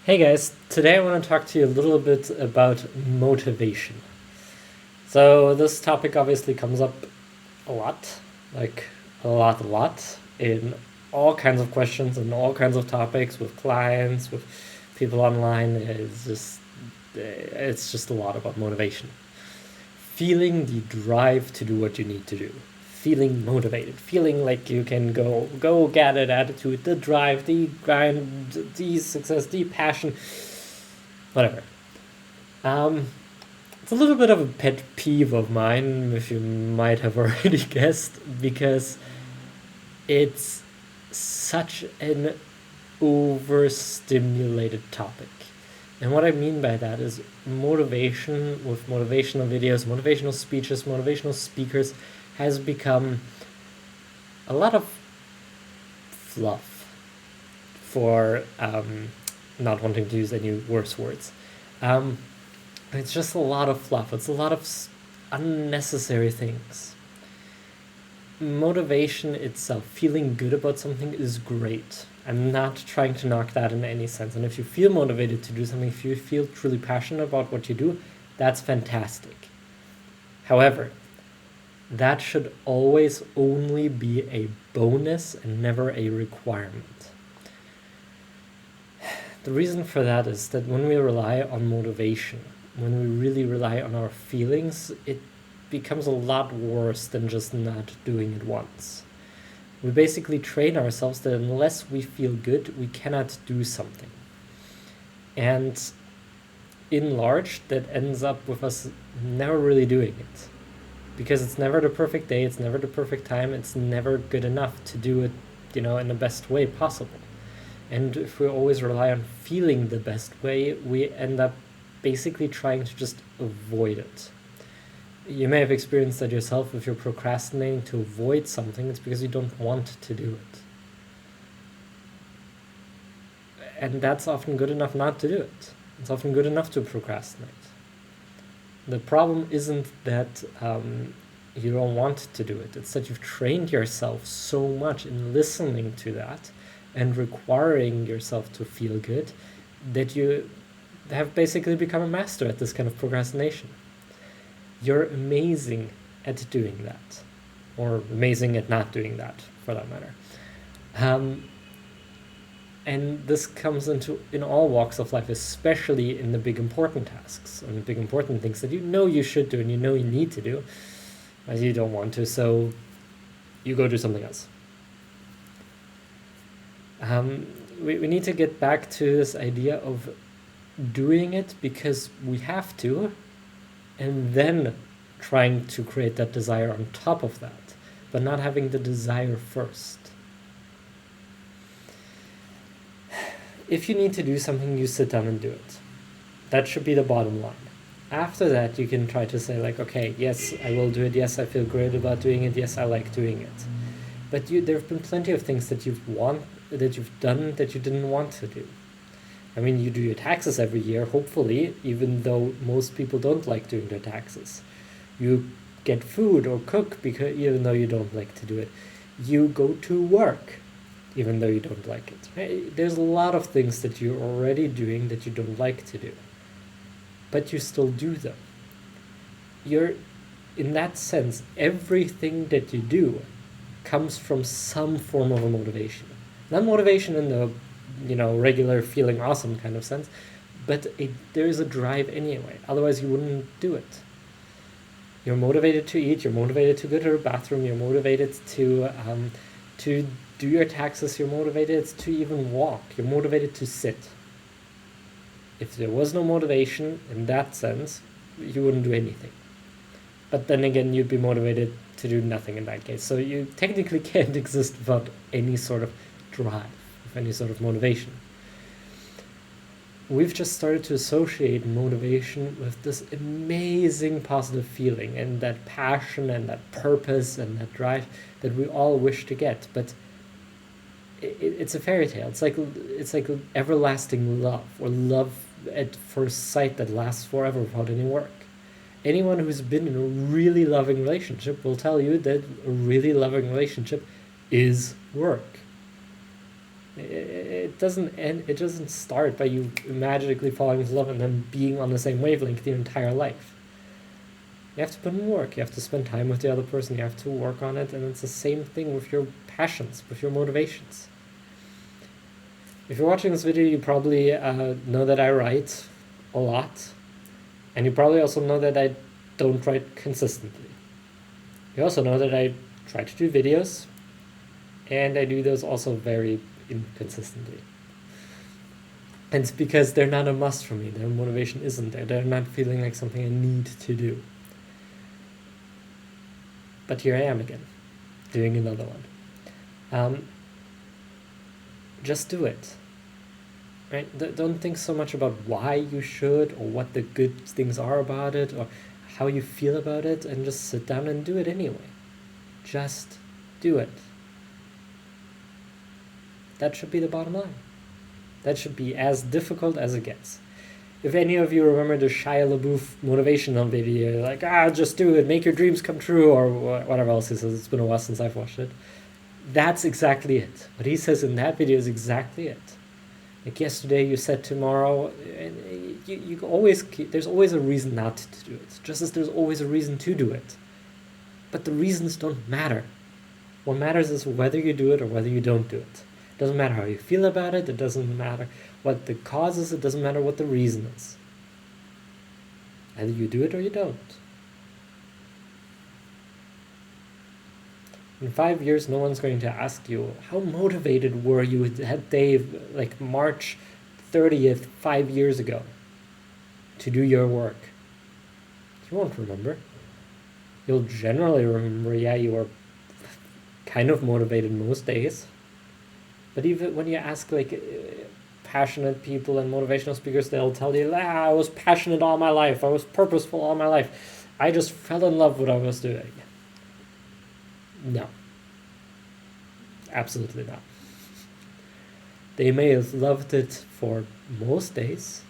Hey guys, today I want to talk to you a little bit about motivation. So, this topic obviously comes up a lot, like a lot, in all kinds of questions and all kinds of topics with clients, with people online. It's just a lot about motivation. Feeling the drive to do what you need to do. Feeling motivated, feeling like you can go get it attitude, the drive, the grind, the success, the passion, whatever. Um, it's a little bit of a pet peeve of mine, if you might have already guessed, because it's such an overstimulated topic. And what I mean by that is motivation with motivational videos, motivational speeches, motivational speakers has become a lot of fluff for not wanting to use any worse words. Um, it's just a lot of fluff. It's a lot of unnecessary things. Motivation itself, feeling good about something, is great. I'm not trying to knock that in any sense. And if you feel motivated to do something, if you feel truly passionate about what you do, that's fantastic. However, that should always only be a bonus and never a requirement. The reason for that is that when we rely on motivation, when we really rely on our feelings, it becomes a lot worse than just not doing it once. We basically train ourselves that unless we feel good, we cannot do something. And in large, that ends up with us never really doing it. Because it's never the perfect day, it's never the perfect time, it's never good enough to do it, in the best way possible. And if we always rely on feeling the best way, we end up basically trying to just avoid it. You may have experienced that yourself. If you're procrastinating to avoid something, it's because you don't want to do it. And that's often good enough not to do it. It's often good enough to procrastinate. The problem isn't that you don't want to do it. It's that you've trained yourself so much in listening to that and requiring yourself to feel good that you have basically become a master at this kind of procrastination. You're amazing at doing that, or amazing at not doing that, for that matter. And this comes in all walks of life, especially in the big important tasks and big important things that you know you should do and you know you need to do, as you don't want to, so you go do something else. We need to get back to this idea of doing it because we have to, and then trying to create that desire on top of that, but not having the desire first. If you need to do something, you sit down and do it. That should be the bottom line. After that, you can try to say, like, okay, yes, I will do it. Yes, I feel great about doing it. Yes, I like doing it. But there have been plenty of things that you've done that you didn't want to do. I mean, you do your taxes every year, hopefully, even though most people don't like doing their taxes. You get food or cook even though you don't like to do it. You go to work, even though you don't like it. Right? There's a lot of things that you're already doing that you don't like to do, but you still do them. In that sense, everything that you do comes from some form of a motivation. Not motivation in the regular feeling awesome kind of sense, but there is a drive anyway. Otherwise, you wouldn't do it. You're motivated to eat. You're motivated to go to the bathroom. You're motivated to do your taxes. You're motivated to even walk. You're motivated to sit. If there was no motivation in that sense, you wouldn't do anything. But then again, you'd be motivated to do nothing in that case. So you technically can't exist without any sort of drive, with any sort of motivation. We've just started to associate motivation with this amazing positive feeling and that passion and that purpose and that drive that we all wish to get. But it's a fairy tale. It's like everlasting love, or love at first sight that lasts forever without any work. Anyone who's been in a really loving relationship will tell you that a really loving relationship is work. It doesn't end. It doesn't start by you magically falling in love and then being on the same wavelength your entire life. You have to put in work. You have to spend time with the other person. You have to work on it, and it's the same thing with your passions, with your motivations. If you're watching this video, you probably know that I write a lot, and you probably also know that I don't write consistently. You also know that I try to do videos, and I do those also very inconsistently. And it's because they're not a must for me. Their motivation isn't there. They're not feeling like something I need to do. But here I am again, doing another one. Just do it. Right? Don't think so much about why you should or what the good things are about it or how you feel about it, and just sit down and do it anyway. Just do it. That should be the bottom line. That should be as difficult as it gets. If any of you remember the Shia LaBeouf motivational video, like, just do it, make your dreams come true, or whatever else he says, it's been a while since I've watched it. That's exactly it. What he says in that video is exactly it. Like yesterday, you said tomorrow, and you always there's always a reason not to do it, just as there's always a reason to do it. But the reasons don't matter. What matters is whether you do it or whether you don't do it. It doesn't matter how you feel about it. It doesn't matter what the cause is. It doesn't matter what the reason is. Either you do it or you don't. In 5 years, no one's going to ask you, how motivated were you that day, like March 30th, 5 years ago, to do your work? You won't remember. You'll generally remember, yeah, you were kind of motivated most days. But even when you ask like passionate people and motivational speakers, they'll tell you, I was passionate all my life. I was purposeful all my life. I just fell in love with what I was doing. No. Absolutely not. They may have loved it for most days.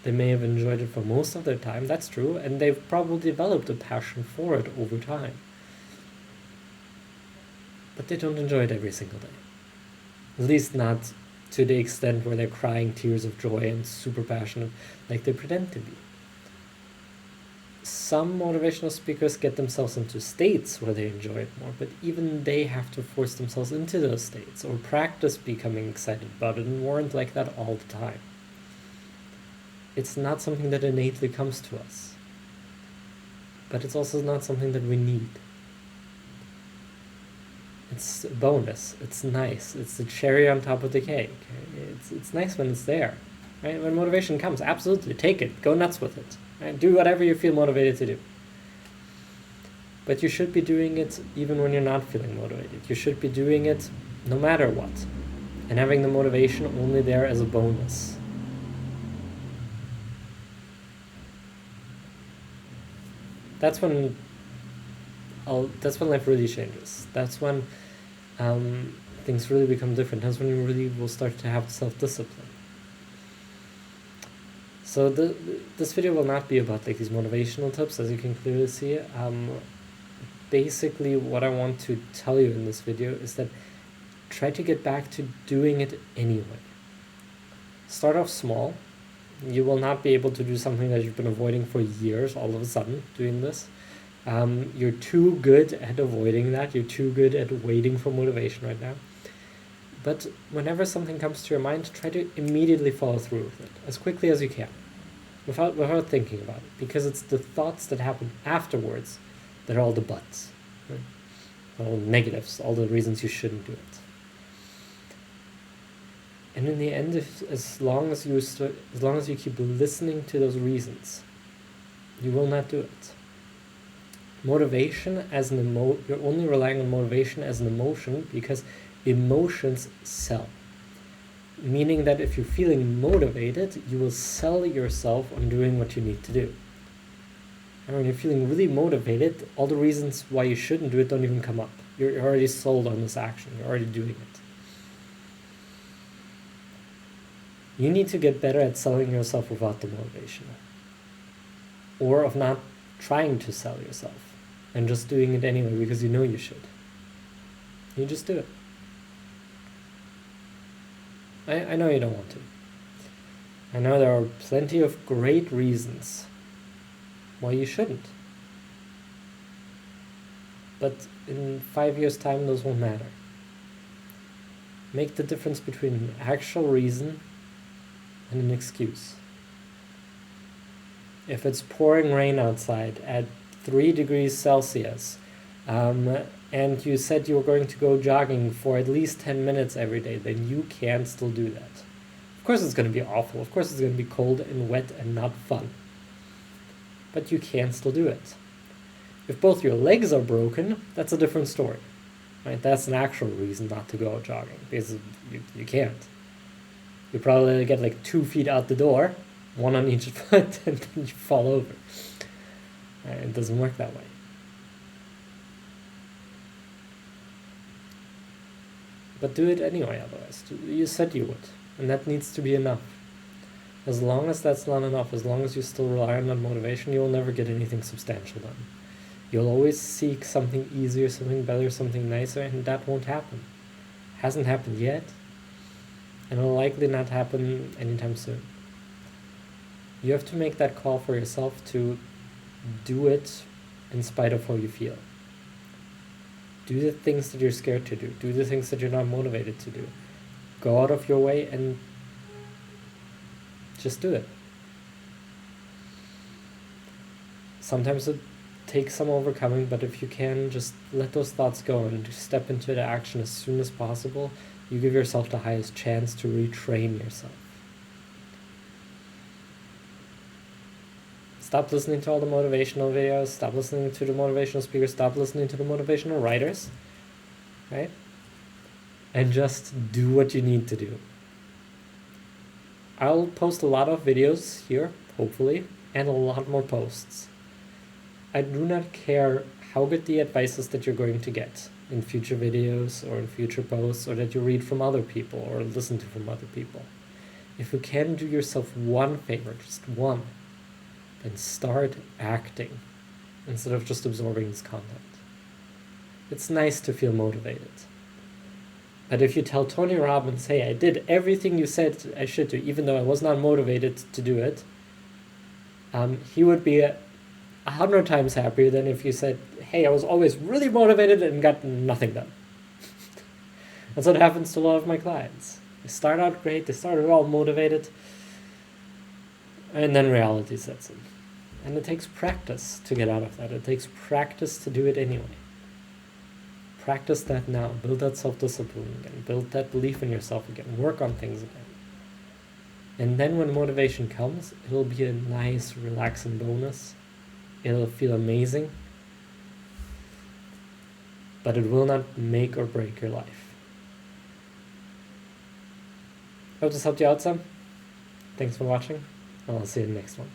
They may have enjoyed it for most of their time. That's true. And they've probably developed a passion for it over time. But they don't enjoy it every single day. At least not to the extent where they're crying tears of joy and super passionate like they pretend to be. Some motivational speakers get themselves into states where they enjoy it more, but even they have to force themselves into those states or practice becoming excited about it, and weren't like that all the time. It's not something that innately comes to us, but it's also not something that we need. It's a bonus. It's nice. It's the cherry on top of the cake. It's nice when it's there. Right? When motivation comes, absolutely take it. Go nuts with it. Right? Do whatever you feel motivated to do. But you should be doing it even when you're not feeling motivated. You should be doing it no matter what. And having the motivation only there as a bonus. That's when life really changes. That's when things really become different. That's when you really will start to have self-discipline. So this video will not be about like these motivational tips, as you can clearly see. Basically, what I want to tell you in this video is that try to get back to doing it anyway. Start off small. You will not be able to do something that you've been avoiding for years all of a sudden doing this. You're too good at avoiding that. You're too good at waiting for motivation right now. But whenever something comes to your mind, try to immediately follow through with it as quickly as you can, without thinking about it, because it's the thoughts that happen afterwards that are all the buts, right? All negatives, all the reasons you shouldn't do it. And in the end, as long as you keep listening to those reasons, you will not do it. Motivation as an you're only relying on motivation as an emotion because emotions sell. Meaning that if you're feeling motivated, you will sell yourself on doing what you need to do. And when you're feeling really motivated, all the reasons why you shouldn't do it don't even come up. You're already sold on this action. You're already doing it. You need to get better at selling yourself without the motivation. Or of not trying to sell yourself and just doing it anyway because you know you should. You just do it. I know you don't want to. I know there are plenty of great reasons why you shouldn't. But in 5 years' time, those won't matter. Make the difference between an actual reason and an excuse. If it's pouring rain outside at 3 degrees Celsius, and you said you were going to go jogging for at least 10 minutes every day, then you can still do that. Of course it's going to be awful. Of course it's going to be cold and wet and not fun. But you can still do it. If both your legs are broken, that's a different story. Right? That's an actual reason not to go out jogging, because you can't. You probably get like 2 feet out the door, one on each foot, and then you fall over. Right? It doesn't work that way. But do it anyway otherwise. You said you would, and that needs to be enough. As long as that's not enough, as long as you still rely on that motivation, you'll never get anything substantial done. You'll always seek something easier, something better, something nicer, and that won't happen. Hasn't happened yet, and will likely not happen anytime soon. You have to make that call for yourself to do it in spite of how you feel. Do the things that you're scared to do. Do the things that you're not motivated to do. Go out of your way and just do it. Sometimes it takes some overcoming, but if you can, just let those thoughts go and just step into the action as soon as possible. You give yourself the highest chance to retrain yourself. Stop listening to all the motivational videos. Stop listening to the motivational speakers. Stop listening to the motivational writers. Right? And just do what you need to do. I'll post a lot of videos here, hopefully, and a lot more posts. I do not care how good the advice is that you're going to get in future videos or in future posts, or that you read from other people or listen to from other people. If you can do yourself one favor, just one, then start acting instead of just absorbing this content. It's nice to feel motivated. But if you tell Tony Robbins, hey, I did everything you said I should do, even though I was not motivated to do it, he would be 100 times happier than if you said, hey, I was always really motivated and got nothing done. That's what happens to a lot of my clients. They start out great, they start all motivated, and then reality sets in. And it takes practice to get out of that. It takes practice to do it anyway. Practice that now. Build that self-discipline again. Build that belief in yourself again. Work on things again. And then when motivation comes, it'll be a nice, relaxing bonus. It'll feel amazing. But it will not make or break your life. Hope this helped you out some. Thanks for watching. I'll see you in the next one.